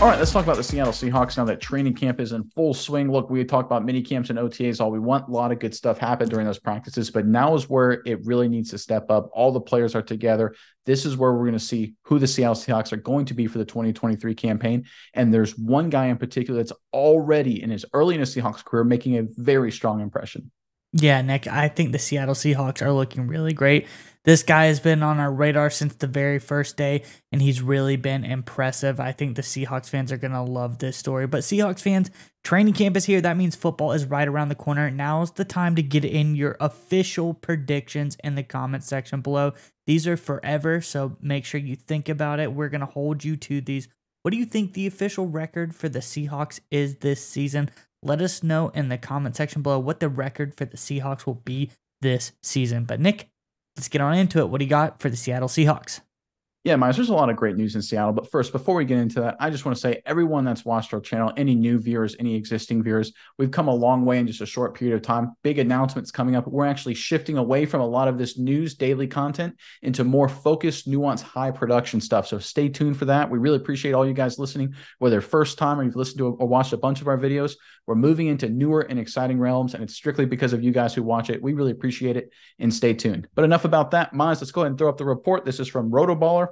All right, let's talk about the Seattle Seahawks now that training camp is in full swing. Look, we talked about mini camps and OTAs all we want. A lot of good stuff happened during those practices, but now is where it really needs to step up. All the players are together. This is where we're going to see who the Seattle Seahawks are going to be for the 2023 campaign. And there's one guy in particular that's already early in his Seahawks career making a very strong impression. Yeah, Nick, I think the Seattle Seahawks are looking really great. This guy has been on our radar since the very first day, and he's really been impressive. I think the Seahawks fans are going to love this story. But Seahawks fans, training camp is here. That means football is right around the corner. Now's the time to get in your official predictions in the comments section below. These are forever, so make sure you think about it. We're going to hold you to these. What do you think the official record for the Seahawks is this season? Let us know in the comment section below what the record for the Seahawks will be this season. But Nick, let's get on into it. What do you got for the Seattle Seahawks? Yeah, Miles, there's a lot of great news in Seattle. But first, before we get into that, I just want to say everyone that's watched our channel, any new viewers, any existing viewers, we've come a long way in just a short period of time. Big announcements coming up. We're actually shifting away from a lot of this news daily content into more focused, nuanced, high production stuff. So stay tuned for that. We really appreciate all you guys listening, whether first time or you've listened to or watched a bunch of our videos. We're moving into newer and exciting realms, and it's strictly because of you guys who watch it. We really appreciate it, and stay tuned. But enough about that. Miles, let's go ahead and throw up the report. This is from Rotoballer.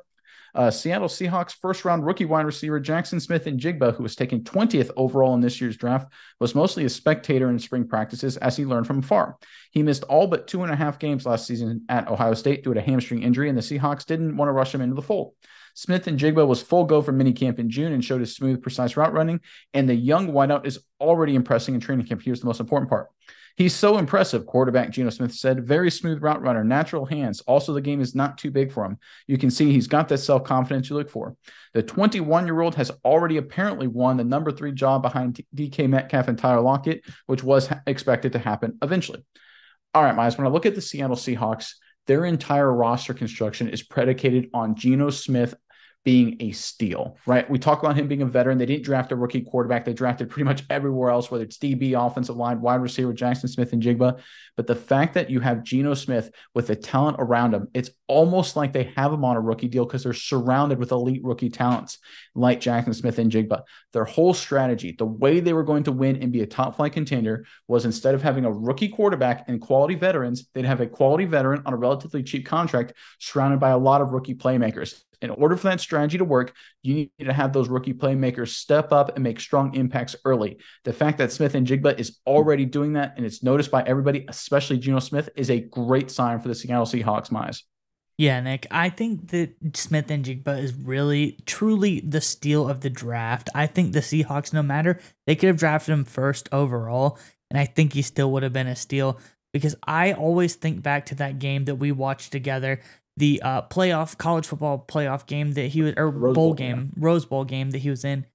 Seattle Seahawks first-round rookie wide receiver Jackson Smith-Njigba, who was taken 20th overall in this year's draft, was mostly a spectator in spring practices as he learned from afar. He missed all but 2.5 games last season at Ohio State due to a hamstring injury, and the Seahawks didn't want to rush him into the fold. Smith-Njigba was full go for minicamp in June and showed his smooth, precise route running, and the young wideout is already impressing in training camp. Here's the most important part. He's so impressive, quarterback Geno Smith said. Very smooth route runner, natural hands. Also, the game is not too big for him. You can see he's got that self-confidence you look for. The 21-year-old has already apparently won the number 3 job behind DK Metcalf and Tyler Lockett, which was expected to happen eventually. All right, Miles, when I look at the Seattle Seahawks, their entire roster construction is predicated on Geno Smith being a steal, right? We talk about him being a veteran. They didn't draft a rookie quarterback. They drafted pretty much everywhere else, whether it's DB, offensive line, wide receiver, Jackson Smith-Njigba. But the fact that you have Geno Smith with the talent around him, it's almost like they have him on a rookie deal because they're surrounded with elite rookie talents like Jackson Smith-Njigba. Their whole strategy, the way they were going to win and be a top-flight contender was instead of having a rookie quarterback and quality veterans, they'd have a quality veteran on a relatively cheap contract surrounded by a lot of rookie playmakers. In order for that strategy to work, you need to have those rookie playmakers step up and make strong impacts early. The fact that Smith-Njigba is already doing that and it's noticed by everybody, especially Geno Smith, is a great sign for the Seattle Seahawks, Miles. Yeah, Nick, I think that Smith-Njigba is really, truly the steal of the draft. I think the Seahawks, no matter, they could have drafted him first overall, and I think he still would have been a steal because I always think back to that game that we watched together, the college football playoff game that he was, or Rose Bowl game that he was in.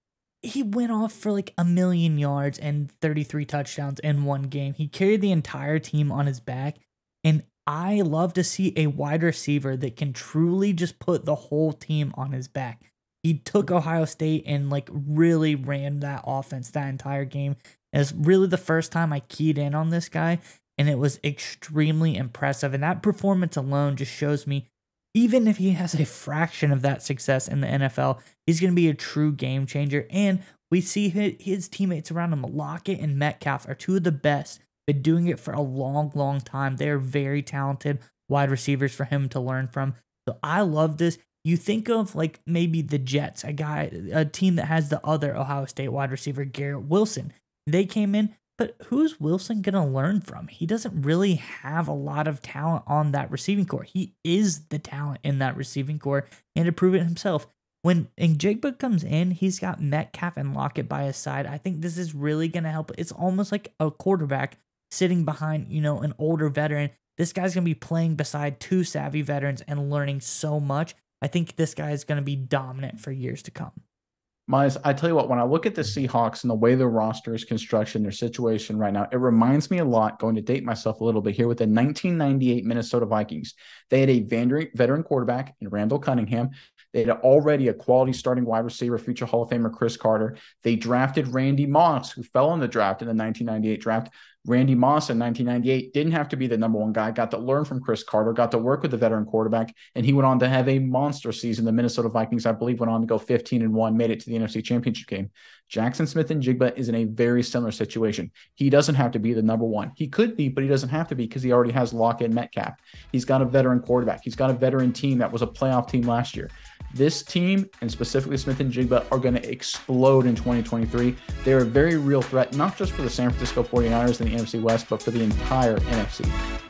He went off for like 1,000,000 yards and 33 touchdowns in one game. He carried the entire team on his back, and I love to see a wide receiver that can truly just put the whole team on his back. He took Ohio State and like really ran that offense that entire game. And it's really the first time I keyed in on this guy, and it was extremely impressive. And that performance alone just shows me, even if he has a fraction of that success in the NFL, he's going to be a true game changer. And we see his teammates around him, Lockett and Metcalf, are two of the best. Been doing it for a long, long time. They're very talented wide receivers for him to learn from. So I love this. You think of like maybe the Jets, a team that has the other Ohio State wide receiver, Garrett Wilson. They came in, but who's Wilson going to learn from? He doesn't really have a lot of talent on that receiving core. He is the talent in that receiving core and to prove it himself. When Njigba comes in, he's got Metcalf and Lockett by his side. I think this is really going to help. It's almost like a quarterback sitting behind, an older veteran. This guy's going to be playing beside 2 savvy veterans and learning so much. I think this guy is going to be dominant for years to come. Miles, I tell you what, when I look at the Seahawks and the way their roster is construction, their situation right now, it reminds me a lot, going to date myself a little bit here, with the 1998 Minnesota Vikings. They had a veteran quarterback in Randall Cunningham. They had already a quality starting wide receiver, future Hall of Famer Chris Carter. They drafted Randy Moss, who fell in the draft in the 1998 draft. Randy Moss in 1998 didn't have to be the number one guy, got to learn from Chris Carter, got to work with the veteran quarterback, and he went on to have a monster season. The Minnesota Vikings, I believe, went on to go 15-1, made it to the NFC Championship game. Jackson Smith-Njigba is in a very similar situation. He doesn't have to be the number one. He could be, but he doesn't have to be because he already has Lockett and Metcalf. He's got a veteran quarterback. He's got a veteran team that was a playoff team last year. This team, and specifically Smith-Njigba, are going to explode in 2023. They're a very real threat, not just for the San Francisco 49ers and the NFC West, but for the entire NFC.